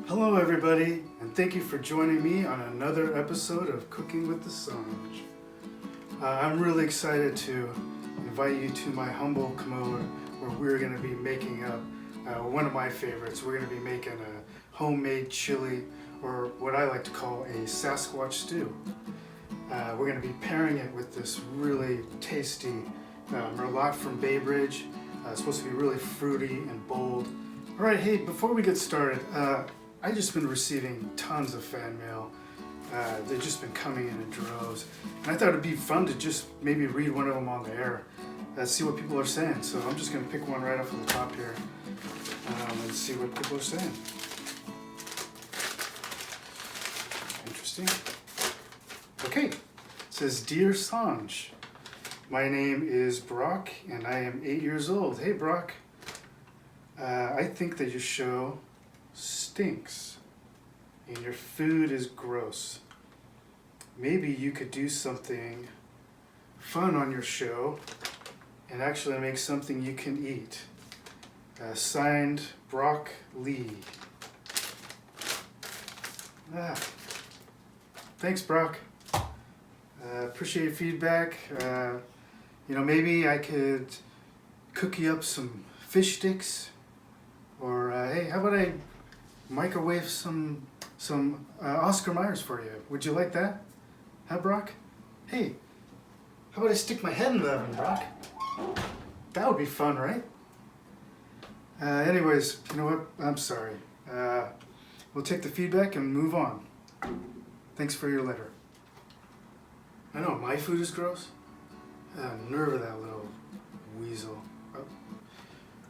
Hello everybody, and thank you for joining me on another episode of Cooking with the Sanj. I'm really excited to invite you to my humble commode where we're going to be making up one of my favorites. We're going to be making a homemade chili, or what I like to call a sasquatch stew. We're going to be pairing it with this really tasty merlot from Bay Bridge. It's supposed to be really fruity and bold. Alright, hey, before we get started, I've just been receiving tons of fan mail. They've just been coming in droves. And I thought it'd be fun to just maybe read one of them on the air, see what people are saying. So I'm just going to pick one right off of the top here and see what people are saying. Interesting. Okay, it says, Dear Sanj, my name is Brock and I am 8 years old. Hey Brock, I think that your show stinks and your food is gross. Maybe you could do something fun on your show and actually make something you can eat. Signed, Brock Lee. Thanks, Brock. Appreciate your feedback. Maybe I could cook you up some fish sticks, or hey, how about I microwave some Oscar Mayers for you? Would you like that? Huh, Brock? Hey, how about I stick my head in the oven, Brock? That would be fun, right? Anyways, you know what? I'm sorry. We'll take the feedback and move on. Thanks for your letter. I know my food is gross. Nerve of that little weasel.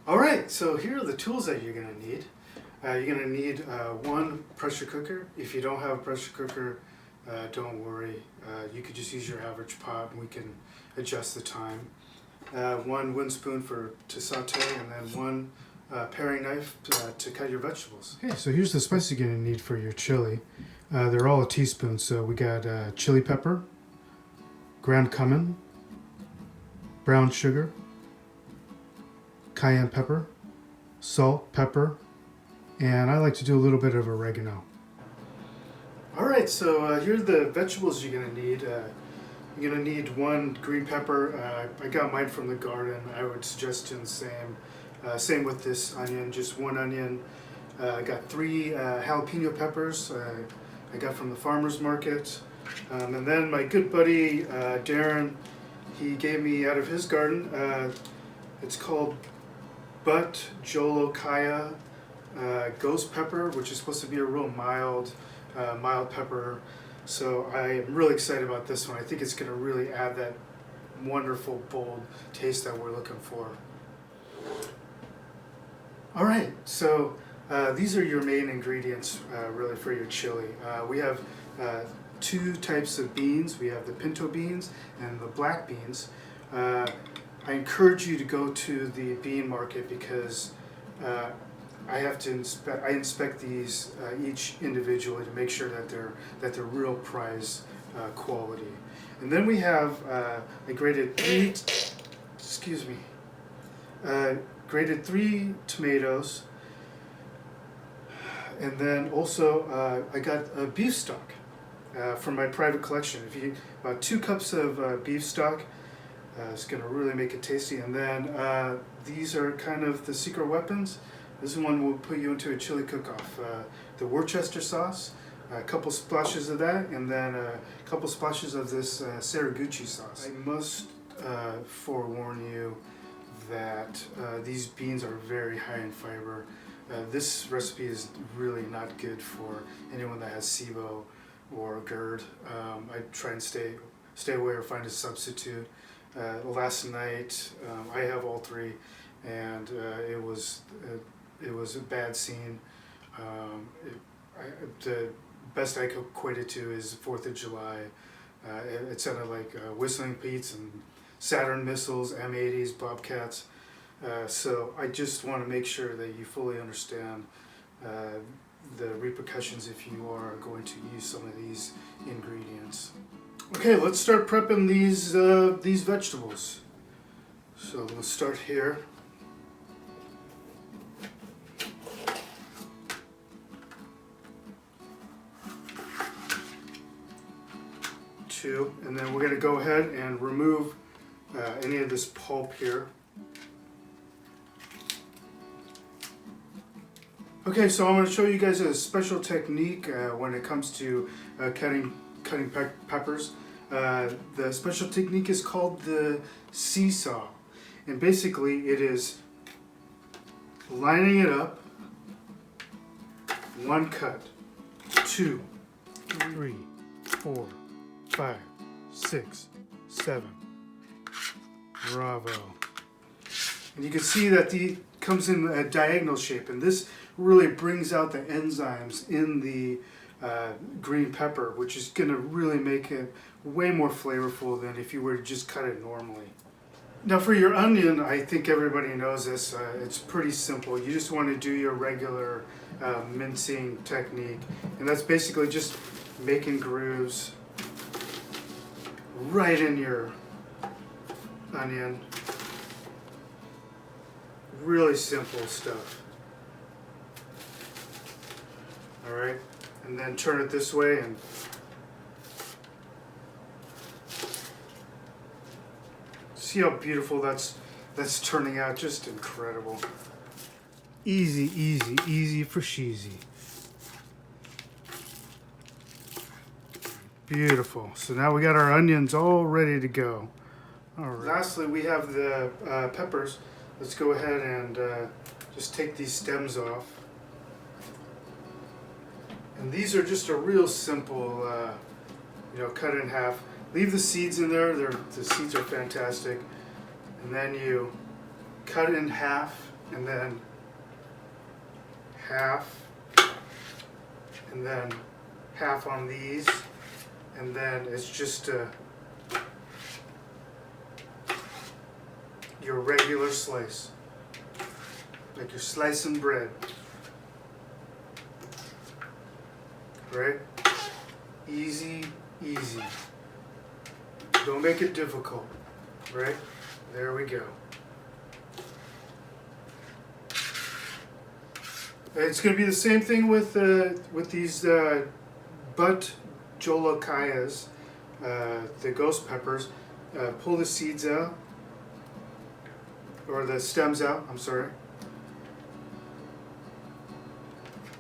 All right, so here are the tools that you're gonna need. You're going to need one pressure cooker. If you don't have a pressure cooker, don't worry. You could just use your average pot and we can adjust the time. One wooden spoon to saute, and then one paring knife to cut your vegetables. Okay, so here's the spices you're going to need for your chili. They're all a teaspoon. So we got chili pepper, ground cumin, brown sugar, cayenne pepper, salt, pepper, and I like to do a little bit of oregano. Alright, so here are the vegetables you're going to need. You're going to need one green pepper. I got mine from the garden. I would suggest doing the same. Same with this onion, just one onion. I got 3 jalapeno peppers I got from the farmer's market. And then my good buddy Darren, he gave me out of his garden. It's called JOLAKIA. Ghost pepper, which is supposed to be a real mild pepper. So I am really excited about this one. I think it's going to really add that wonderful, bold taste that we're looking for. All right, so these are your main ingredients really for your chili. We have 2 types of beans. We have the pinto beans and the black beans. I encourage you to go to the bean market because I inspect these each individually to make sure that they're real prize quality. And then we have grated 3 tomatoes, and then also I got a beef stock from my private collection. About 2 cups of beef stock. It's going to really make it tasty. And then these are kind of the secret weapons. This one will put you into a chili cook-off. The Worcester sauce, a couple splashes of that, and then a couple splashes of this Saraguchi sauce. I must forewarn you that these beans are very high in fiber. This recipe is really not good for anyone that has SIBO or GERD. I try and stay away or find a substitute. Last night, I have all 3, and it was a bad scene. The best I could equate it to is 4th of July. It sounded like Whistling Pete's and Saturn missiles, M80s, Bobcats. So I just want to make sure that you fully understand the repercussions if you are going to use some of these ingredients. Okay, let's start prepping these vegetables. So we'll start here. two, and then we're going to go ahead and remove any of this pulp here. Okay, so I'm going to show you guys a special technique when it comes to cutting peppers. The special technique is called the seesaw, and basically it is lining it up, one cut, 2, 3, 4, 5, 6, 7. Bravo. And you can see that the comes in a diagonal shape, and this really brings out the enzymes in the green pepper, which is going to really make it way more flavorful than if you were to just cut it normally. Now for your onion, I think everybody knows this. It's pretty simple. You just want to do your regular mincing technique, and that's basically just making grooves right in your onion. Really simple stuff. All right, and then turn it this way, and see how beautiful that's turning out. Just incredible. Easy, easy, easy for sheezy. Beautiful. So now we got our onions all ready to go. All right. Lastly, we have the peppers. Let's go ahead and just take these stems off. And these are just a real simple, cut in half. Leave the seeds in there. The seeds are fantastic. And then you cut it in half, and then half, and then half on these, and then it's just your regular slice, like you're slicing bread. Right? Easy, easy. Don't make it difficult. Right? There we go. It's going to be the same thing with these butt JOLAKIAs, the ghost peppers. Pull the seeds out, or the stems out, I'm sorry.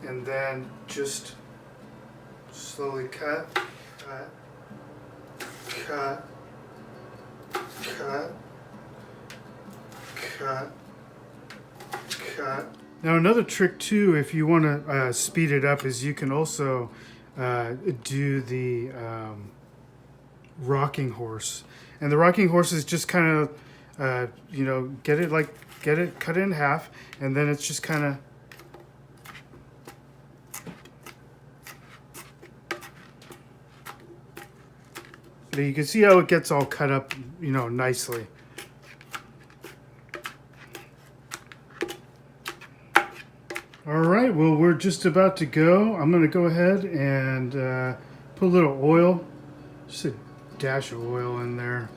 And then just slowly cut, cut, cut, cut, cut. Now another trick too, if you want to speed it up, is you can also do the rocking horse. And the rocking horse is just kind of, get it cut in half, and then it's just kind of you can see how it gets all cut up, nicely. All right, well, we're just about to go. I'm going to go ahead and put a little oil, just a dash of oil in there.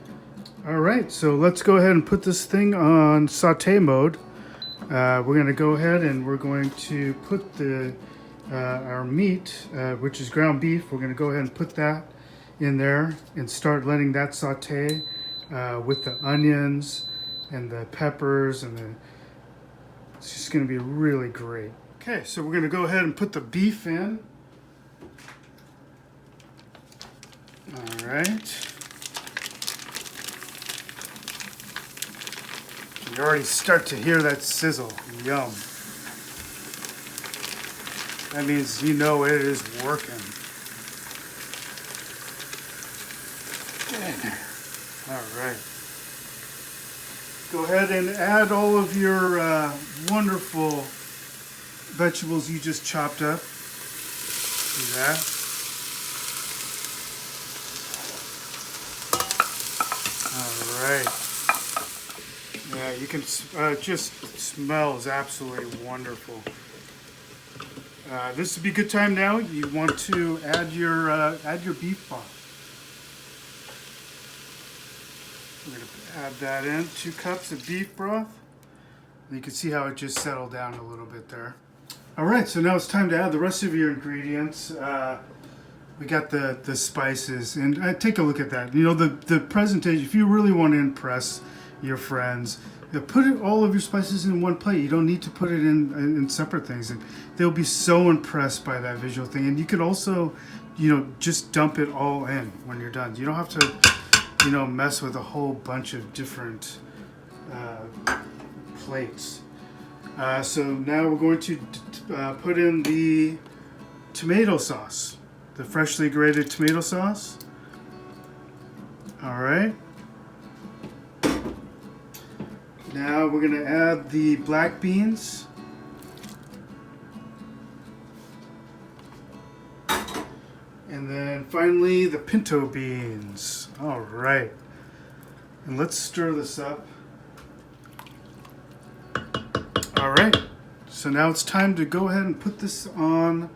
All right, so let's go ahead and put this thing on saute mode. We're going to go ahead and we're going to put our meat, which is ground beef. We're going to go ahead and put that in there and start letting that saute with the onions and the peppers, and it's just going to be really great. Okay, so we're going to go ahead and put the beef in. All right. You already start to hear that sizzle. Yum. That means you know it is working. All right. Go ahead and add all of your wonderful vegetables you just chopped up. Do that. All right. Yeah, you can just smells absolutely wonderful. This would be a good time now. You want to add your beef broth. We're going to add that in, 2 cups of beef broth. And you can see how it just settled down a little bit there. All right, so now it's time to add the rest of your ingredients. we got the spices, and take a look at that. You know, the presentation, if you really want to impress your friends, put all of your spices in one plate. You don't need to put it in separate things, and they'll be so impressed by that visual thing. And you could also, you know, just dump it all in when you're done. You don't have to, you know, mess with a whole bunch of different plates. So now we're going to put in the tomato sauce, the freshly grated tomato sauce. All right. Now we're going to add the black beans. And then finally the pinto beans. All right. And let's stir this up. All right. So now it's time to go ahead and put this on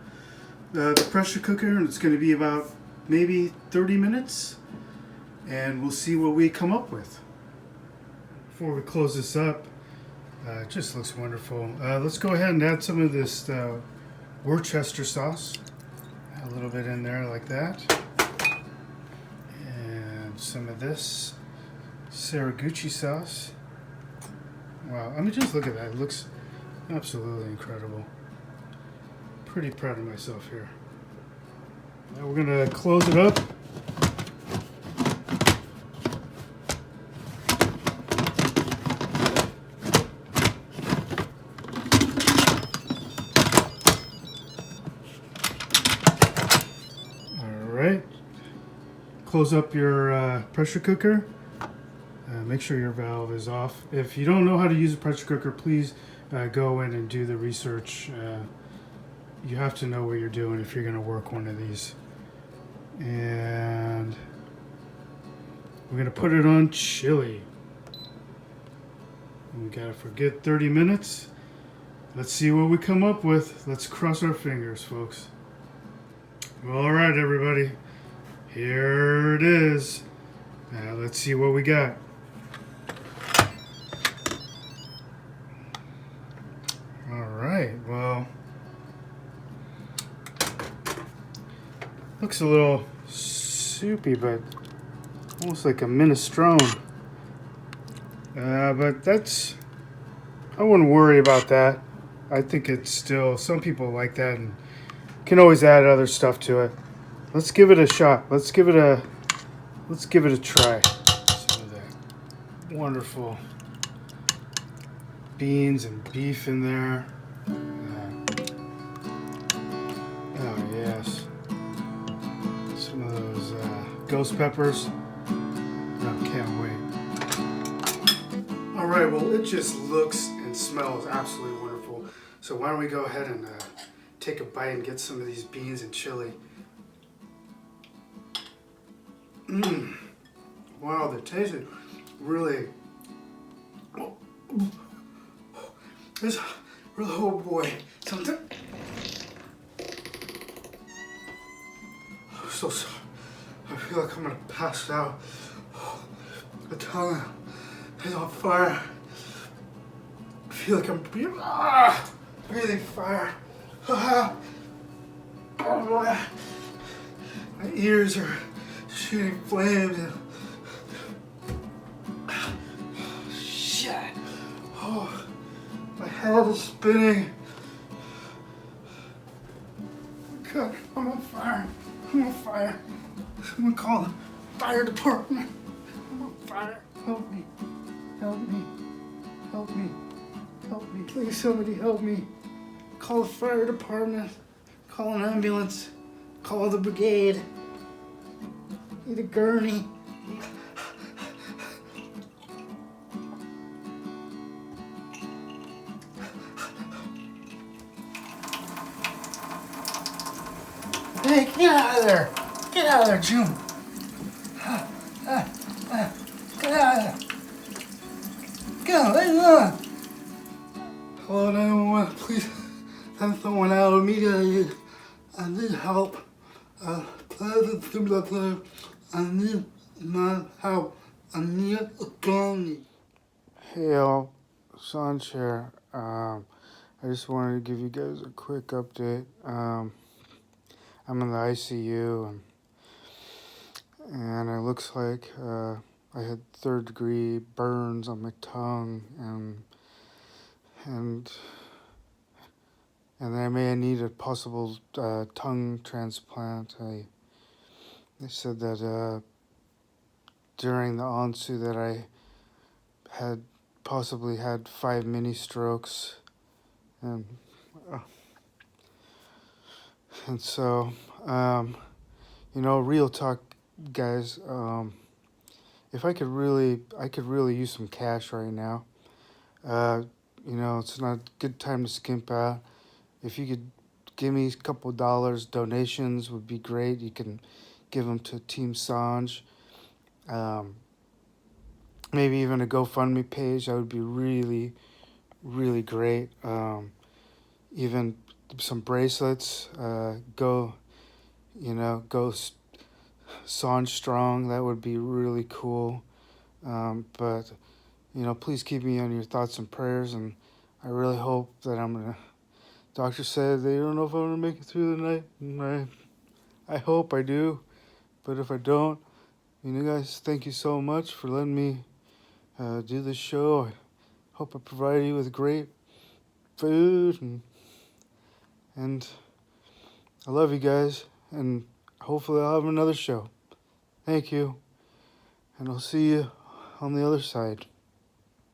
the pressure cooker, and it's going to be about maybe 30 minutes. And we'll see what we come up with. Before we close this up, it just looks wonderful. Let's go ahead and add some of this Worcester sauce. Add a little bit in there like that. And some of this Saraguchi sauce. Wow, I mean, just look at that. It looks absolutely incredible. Pretty proud of myself here. Now we're going to close it up. Close up your pressure cooker. Make sure your valve is off. If you don't know how to use a pressure cooker, please go in and do the research. You have to know what you're doing if you're going to work one of these. And we're going to put it on chili. We got it for a good 30 minutes. Let's see what we come up with. Let's cross our fingers, folks. All right, everybody. Here it is. Now let's see what we got. All right, well, looks a little soupy, but almost like a minestrone. But that's, I wouldn't worry about that. I think it's still, some people like that and can always add other stuff to it. Let's give it a shot. Let's give it a try. Some of that wonderful beans and beef in there. Oh yes. Some of those ghost peppers. Oh, can't wait. All right, well, it just looks and smells absolutely wonderful. So why don't we go ahead and take a bite and get some of these beans and chili. Wow, the taste is really, this really, oh boy, something. I'm so sorry. I feel like I'm gonna pass out. The tongue is on fire. I feel like I'm breathing fire. My ears are shooting flames and shit. Oh, my head is spinning. God, I'm on fire. I'm on fire. Someone call the fire department. I'm on fire. Help me. Help me. Help me. Help me. Please, somebody help me. Call the fire department. Call an ambulance. Call the brigade. Need a gurney. Hey, get out of there! Get out of there, June! Get out of there! Go, let me on! Hello, 911, please send someone out immediately. I need help. I need my help. I need a gurney. Hey y'all, Sanj here. I just wanted to give you guys a quick update. I'm in the ICU, and it looks like I had third-degree burns on my tongue, and and I may need a possible tongue transplant. They said that during the onsu that I had possibly had 5 mini strokes, and uh, and so real talk, guys. If I could really use some cash right now. Uh, it's not a good time to skimp out. If you could give me a couple dollars, donations would be great. You can give them to Team Sanj. Um, Maybe even a GoFundMe page. That would be really, really great. Even some bracelets. Go Sanj Strong. That would be really cool. But please keep me on your thoughts and prayers. And I really hope that I'm gonna. Doctor said they don't know if I'm gonna make it through the night, and I hope I do. But if I don't, guys, thank you so much for letting me do this show. I hope I provide you with great food, and I love you guys, and hopefully I'll have another show. Thank you, and I'll see you on the other side.